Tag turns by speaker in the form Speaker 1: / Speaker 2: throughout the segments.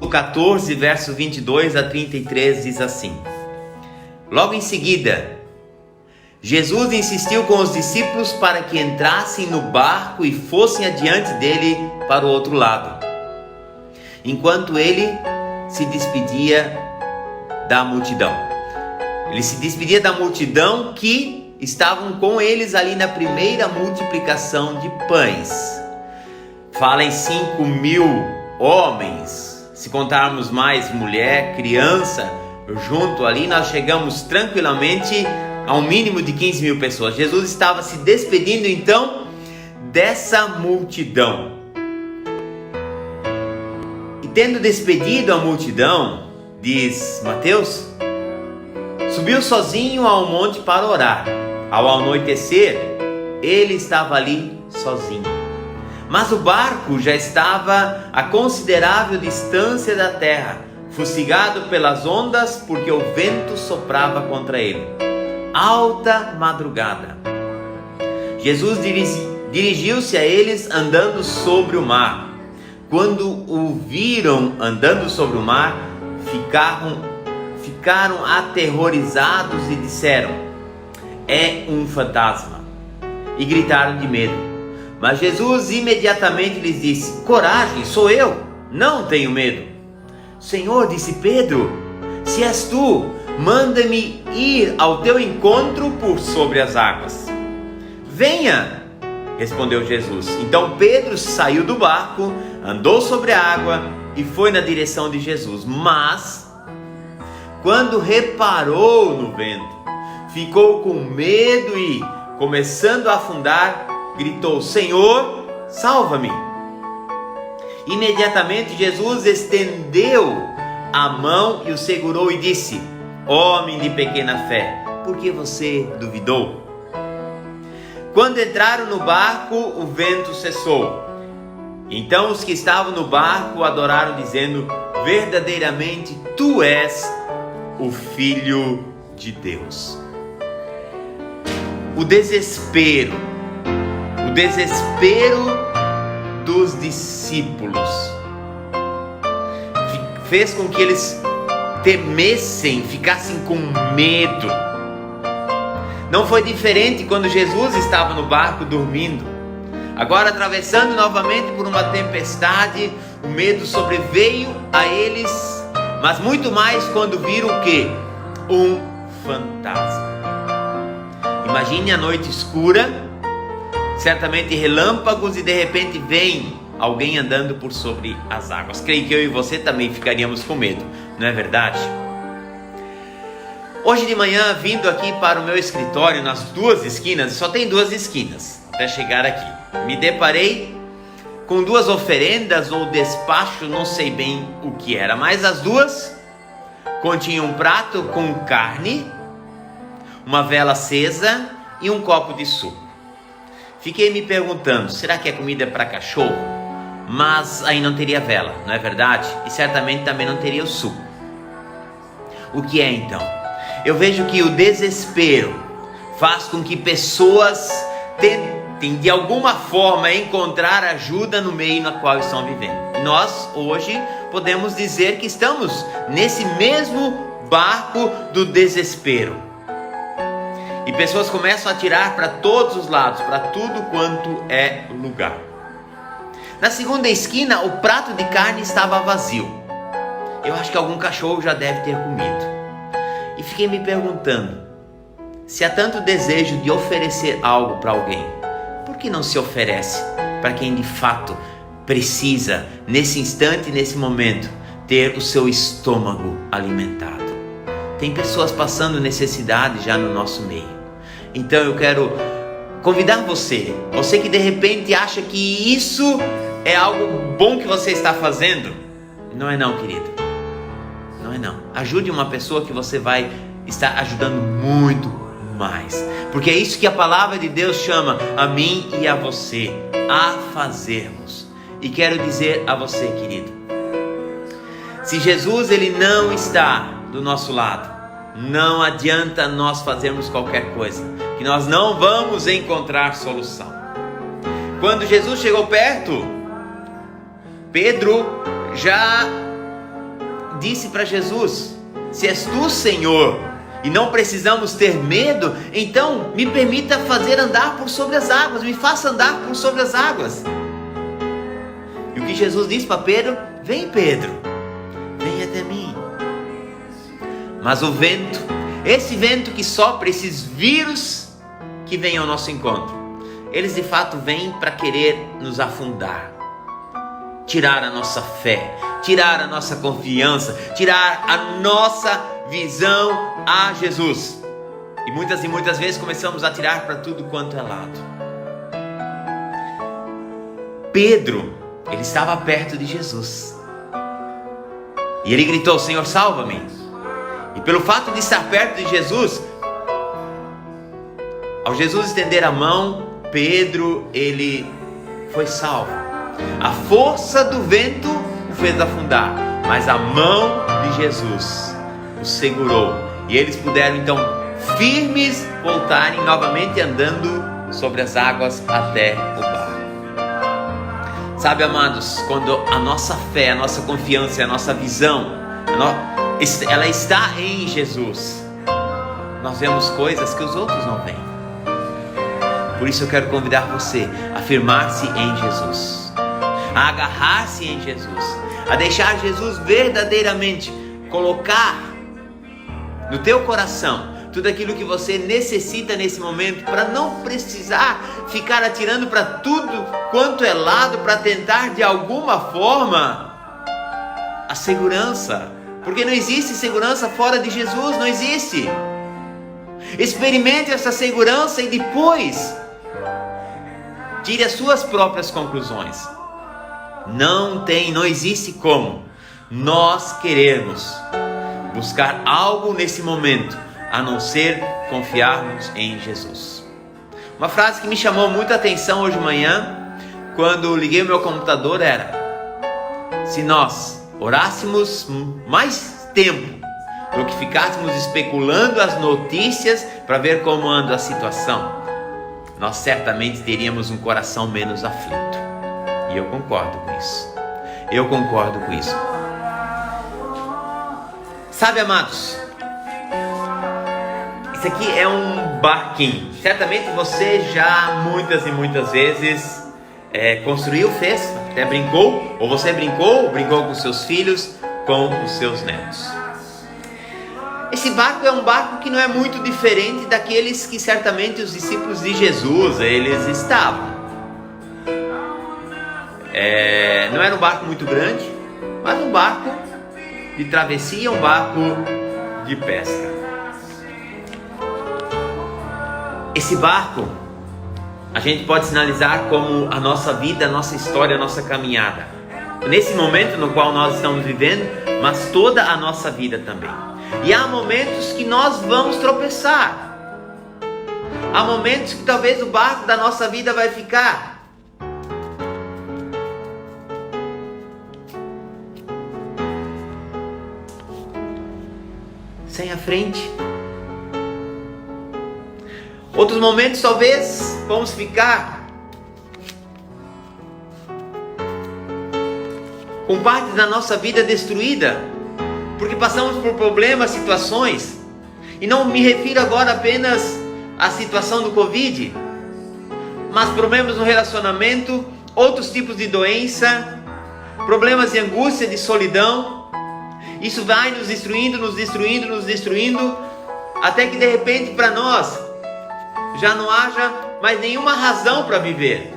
Speaker 1: capítulo 14, verso 22 a 33 diz assim: Logo em seguida, Jesus insistiu com os discípulos para que entrassem no barco e fossem adiante dele para o outro lado, enquanto ele se despedia da multidão. Ele se despedia da multidão que estavam com eles ali na primeira multiplicação de pães. Fala em 5.000 homens. Se contarmos mais mulher, criança, junto ali, nós chegamos tranquilamente a um mínimo de 15.000 pessoas. Jesus estava se despedindo então dessa multidão. E tendo despedido a multidão, diz Mateus, subiu sozinho ao monte para orar. Ao anoitecer, ele estava ali sozinho. Mas o barco já estava a considerável distância da terra, fustigado pelas ondas, porque o vento soprava contra ele. Alta madrugada. Jesus dirigiu-se a eles andando sobre o mar. Quando o viram andando sobre o mar, ficaram aterrorizados e disseram: é um fantasma, e gritaram de medo. Mas Jesus imediatamente lhes disse: coragem, sou eu, não tenho medo. Senhor, disse Pedro, se és tu, manda-me ir ao teu encontro por sobre as águas. Venha, respondeu Jesus. Então Pedro saiu do barco, andou sobre a água e foi na direção de Jesus. Mas, quando reparou no vento, ficou com medo e, começando a afundar, gritou: Senhor, salva-me! Imediatamente Jesus estendeu a mão e o segurou e disse: homem de pequena fé, por que você duvidou? Quando entraram no barco, o vento cessou. Então os que estavam no barco adoraram, dizendo: verdadeiramente tu és o Filho de Deus. O desespero dos discípulos fez com que eles temessem, ficassem com medo. Não foi diferente quando Jesus estava no barco dormindo. Agora, atravessando novamente por uma tempestade, o medo sobreveio a eles, mas muito mais quando viram o quê? Um fantasma. Imagine a noite escura, certamente relâmpagos, e de repente vem alguém andando por sobre as águas. Creio que eu e você também ficaríamos com medo, não é verdade? Hoje de manhã, vindo aqui para o meu escritório, nas duas esquinas, só tem duas esquinas até chegar aqui, me deparei com duas oferendas ou despacho, não sei bem o que era, mas as duas continham um prato com carne, uma vela acesa e um copo de suco. Fiquei me perguntando, será que é comida para cachorro? Mas aí não teria vela, não é verdade? E certamente também não teria o suco. O que é então? Eu vejo que o desespero faz com que pessoas tentem de alguma forma encontrar ajuda no meio no qual estão vivendo. E nós hoje podemos dizer que estamos nesse mesmo barco do desespero. E pessoas começam a atirar para todos os lados, para tudo quanto é lugar. Na segunda esquina, o prato de carne estava vazio. Eu acho que algum cachorro já deve ter comido. E fiquei me perguntando, se há tanto desejo de oferecer algo para alguém, por que não se oferece para quem de fato precisa, nesse instante, nesse momento, ter o seu estômago alimentado? Tem pessoas passando necessidade já no nosso meio. Então eu quero convidar você que de repente acha que isso é algo bom que você está fazendo. Não é não, querido. Não é não. Ajude uma pessoa que você vai estar ajudando muito mais. Porque é isso que a palavra de Deus chama a mim e a você a fazermos. E quero dizer a você, querido, se Jesus ele não está do nosso lado, não adianta nós fazermos qualquer coisa, que nós não vamos encontrar solução. Quando Jesus chegou perto, Pedro já disse para Jesus: se és tu, Senhor, e não precisamos ter medo, então me permita fazer andar por sobre as águas, me faça andar por sobre as águas. E o que Jesus disse para Pedro? Vem, Pedro, vem até mim. Mas o vento, esse vento que sopra, esses vírus que vêm ao nosso encontro, eles de fato vêm para querer nos afundar, tirar a nossa fé, tirar a nossa confiança, tirar a nossa visão a Jesus. E muitas vezes começamos a tirar para tudo quanto é lado. Pedro, ele estava perto de Jesus. E ele gritou: Senhor, salva-me. E pelo fato de estar perto de Jesus, ao Jesus estender a mão, Pedro, ele foi salvo. A força do vento o fez afundar, mas a mão de Jesus o segurou. E eles puderam então, firmes, voltarem novamente andando sobre as águas até o barco. Sabe, amados, quando a nossa fé, a nossa confiança, a nossa visão, ela está em Jesus, nós vemos coisas que os outros não veem. Por isso eu quero convidar você a firmar-se em Jesus, a agarrar-se em Jesus, a deixar Jesus verdadeiramente colocar no teu coração tudo aquilo que você necessita nesse momento, para não precisar ficar atirando para tudo quanto é lado, para tentar de alguma forma a segurança, porque não existe segurança fora de Jesus, não existe. Experimente essa segurança e depois tire as suas próprias conclusões. Não existe como nós querermos buscar algo nesse momento a não ser confiarmos em Jesus. Uma frase que me chamou muita atenção hoje de manhã, quando liguei o meu computador, era: se nós orássemos mais tempo do que ficássemos especulando as notícias para ver como anda a situação, nós certamente teríamos um coração menos aflito. E eu concordo com isso. Eu concordo com isso. Sabe, amados, isso aqui é um barquinho. Certamente você já muitas e muitas vezes construiu, fez, até brincou, ou você brincou com seus filhos, com os seus netos. Esse barco é um barco que não é muito diferente daqueles que certamente os discípulos de Jesus, eles estavam. Não era um barco muito grande, mas um barco de travessia, um barco de pesca. Esse barco a gente pode sinalizar como a nossa vida, a nossa história, a nossa caminhada, nesse momento no qual nós estamos vivendo, mas toda a nossa vida também. E há momentos que nós vamos tropeçar, há momentos que talvez o barco da nossa vida vai ficar sem a frente. Outros momentos talvez vamos ficar com parte da nossa vida destruída, porque passamos por problemas, situações, e não me refiro agora apenas à situação do Covid, mas problemas no relacionamento, outros tipos de doença, problemas de angústia, de solidão. Isso vai nos destruindo, até que de repente para nós já não haja mais nenhuma razão para viver.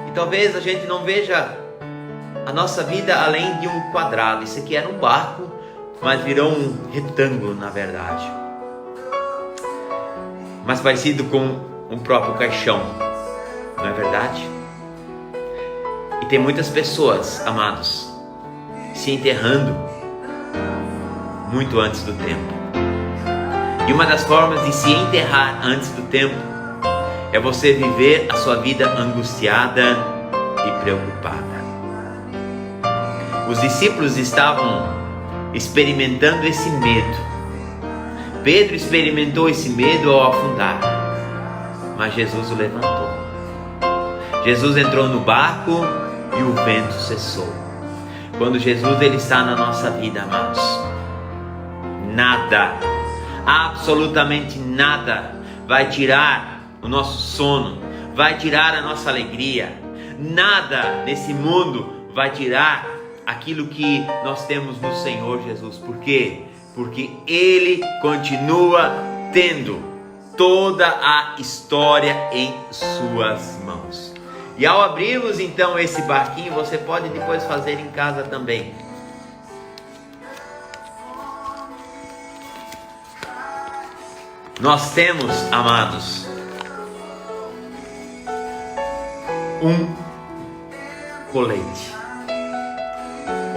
Speaker 1: E talvez a gente não veja a nossa vida além de um quadrado. Isso aqui era um barco, mas virou um retângulo na verdade, mais parecido com um próprio caixão, não é verdade? E tem muitas pessoas, amados, se enterrando muito antes do tempo. E uma das formas de se enterrar antes do tempo é você viver a sua vida angustiada e preocupada. Os discípulos estavam experimentando esse medo. Pedro experimentou esse medo ao afundar, mas Jesus o levantou. Jesus entrou no barco e o vento cessou. Quando Jesus ele está na nossa vida, amados, nada, absolutamente nada vai tirar o nosso sono, vai tirar a nossa alegria. Nada nesse mundo vai tirar aquilo que nós temos no Senhor Jesus. Por quê? Porque Ele continua tendo toda a história em suas mãos. E ao abrirmos então esse barquinho, você pode depois fazer em casa também. Nós temos, amados, um colete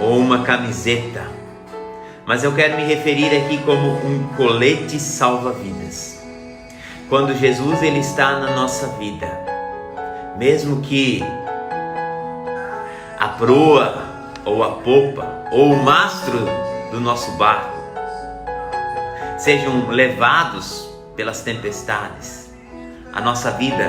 Speaker 1: ou uma camiseta, mas eu quero me referir aqui como um colete salva-vidas. Quando Jesus ele está na nossa vida, mesmo que a proa ou a popa ou o mastro do nosso barco sejam levados pelas tempestades, a nossa vida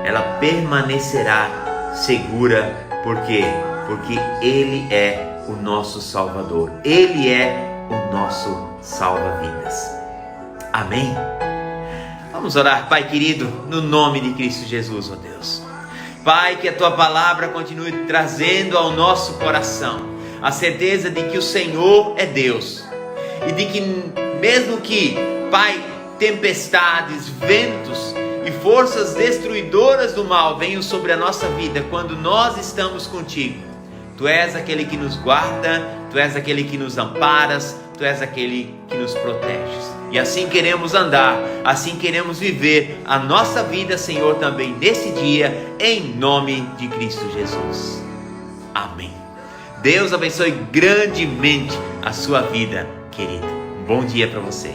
Speaker 1: ela permanecerá segura. Por quê? Porque Ele é o nosso Salvador, Ele é o nosso salva-vidas. Amém? Vamos orar. Pai querido, no nome de Cristo Jesus, ó Deus. Pai, que a Tua palavra continue trazendo ao nosso coração a certeza de que o Senhor é Deus. E de que mesmo que, Pai, tempestades, ventos e forças destruidoras do mal venham sobre a nossa vida, quando nós estamos contigo, Tu és aquele que nos guarda, Tu és aquele que nos amparas, Tu és aquele que nos proteges. E assim queremos andar, assim queremos viver a nossa vida, Senhor, também nesse dia, em nome de Cristo Jesus. Amém. Deus abençoe grandemente a sua vida, querido. Um bom dia para você.